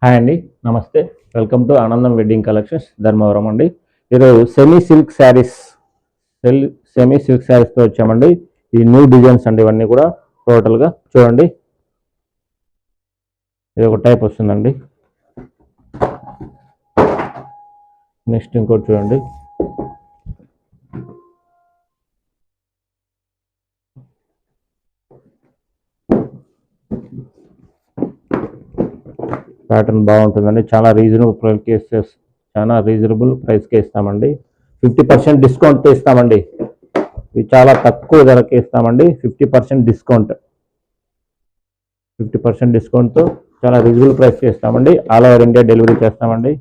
Hi అండి, నమస్తే. Welcome to ఆనందం వెడ్డింగ్ కలెక్షన్స్, ధర్మవరం అండి. ఈరోజు సెమీ సిల్క్ శారీస్తో వచ్చామండి. ఈ న్యూ డిజైన్స్ అండి, ఇవన్నీ కూడా టోటల్గా చూడండి. ఇది ఒక టైప్ వస్తుందండి. నెక్స్ట్ ఇంకోటి చూడండి. ప్యాటర్న్ బాగుంటుందండి. చాలా రీజనబుల్ ప్రైస్కే ఇస్తామండి. 50% డిస్కౌంట్తో ఇస్తామండి. ఇవి చాలా తక్కువ ధరకి ఇస్తామండి. 50% డిస్కౌంట్తో చాలా రీజనబుల్ ప్రైస్కి ఇస్తామండి. ఆల్ ఓవర్ ఇండియా డెలివరీ చేస్తామండి.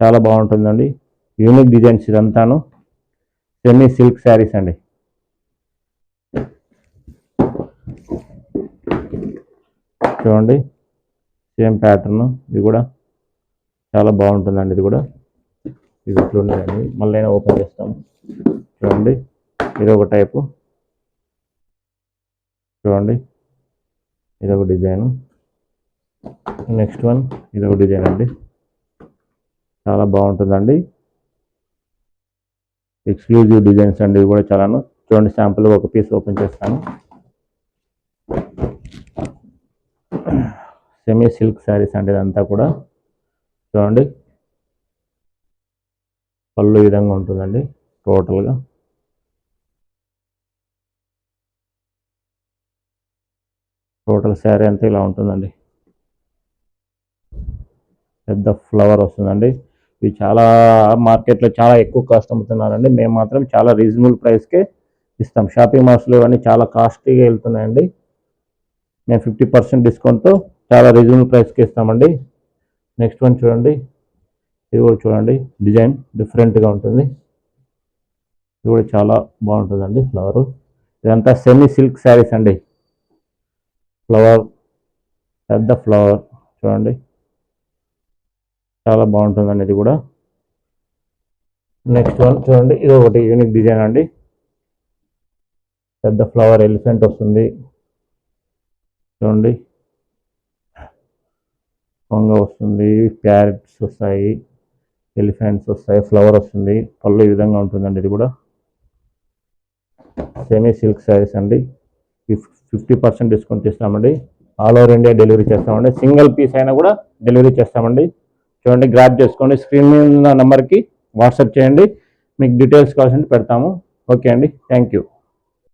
చాలా బాగుంటుందండి. యూనిక్ డిజైన్స్ ఇదంతాను. సెమీ సిల్క్ శారీస్ అండి. చూడండి, సేమ్ ప్యాటర్న్. ఇది కూడా చాలా బాగుంటుందండి. ఇది కూడా ఇది ఇట్లా ఉండదండి. మళ్ళీ ఓపెన్ చేస్తాము. చూడండి, ఇది ఒక టైపు. చూడండి, ఇది ఒక డిజైన్. నెక్స్ట్ వన్, ఇది ఒక డిజైన్ అండి. చాలా బాగుంటుందండి. ఎక్స్క్లూజివ్ డిజైన్స్ అండి. ఇవి కూడా చాలాను. చూడండి, శాంపుల్ ఒక పీస్ ఓపెన్ చేస్తాను. సెమీ సిల్క్ శారీస్ అండి ఇదంతా కూడా. చూడండి, పళ్ళు ఈ విధంగా ఉంటుందండి. టోటల్గా టోటల్ శారీ అంతా ఇలా ఉంటుందండి. పెద్ద ఫ్లవర్ వస్తుందండి. ఇవి చాలా మార్కెట్లో చాలా ఎక్కువ కాస్ట్ అమ్ముతున్నారండి. మేము మాత్రం చాలా రీజనబుల్ ప్రైస్కే ఇస్తాం. షాపింగ్ మాల్స్లో ఇవన్నీ చాలా కాస్ట్లీగా వెళ్తున్నాయండి. మేము 50% డిస్కౌంట్తో చాలా రీజనబుల్ ప్రైస్కి ఇస్తామండి. నెక్స్ట్ వన్ చూడండి, ఇది కూడా చూడండి. డిజైన్ డిఫరెంట్గా ఉంటుంది. ఇది కూడా చాలా బాగుంటుందండి. ఫ్లవరు ఇదంతా సెమీ సిల్క్ శారీస్ అండి. ఫ్లవర్, పెద్ద ఫ్లవర్ చూడండి, చాలా బాగుంటుందండి. ఇది కూడా. నెక్స్ట్ వన్ చూడండి, ఇది ఒకటి యూనిక్ డిజైన్ అండి. పెద్ద ఫ్లవర్ ఎలిఫెంట్ వస్తుంది. చూడండి, కొంగ వస్తుంది, ప్యారెట్స్ వస్తాయి, ఎలిఫెంట్స్ వస్తాయి, ఫ్లవర్ వస్తుంది, పళ్ళు ఈ విధంగా ఉంటుందండి. ఇది కూడా సెమీ సిల్క్ శారీస్ అండి. 50% డిస్కౌంట్ ఇస్తామండి. ఆల్ ఓవర్ ఇండియా డెలివరీ చేస్తామండి. సింగిల్ పీస్ అయినా కూడా డెలివరీ చేస్తామండి. చూడండి, గ్రాప్ చేసుకోండి. స్క్రీన్ మీద ఉన్న నెంబర్కి వాట్సాప్ చేయండి. మీకు డీటెయిల్స్ కావాల్సింటే పెడతాము. ఓకే అండి, థ్యాంక్ యూ.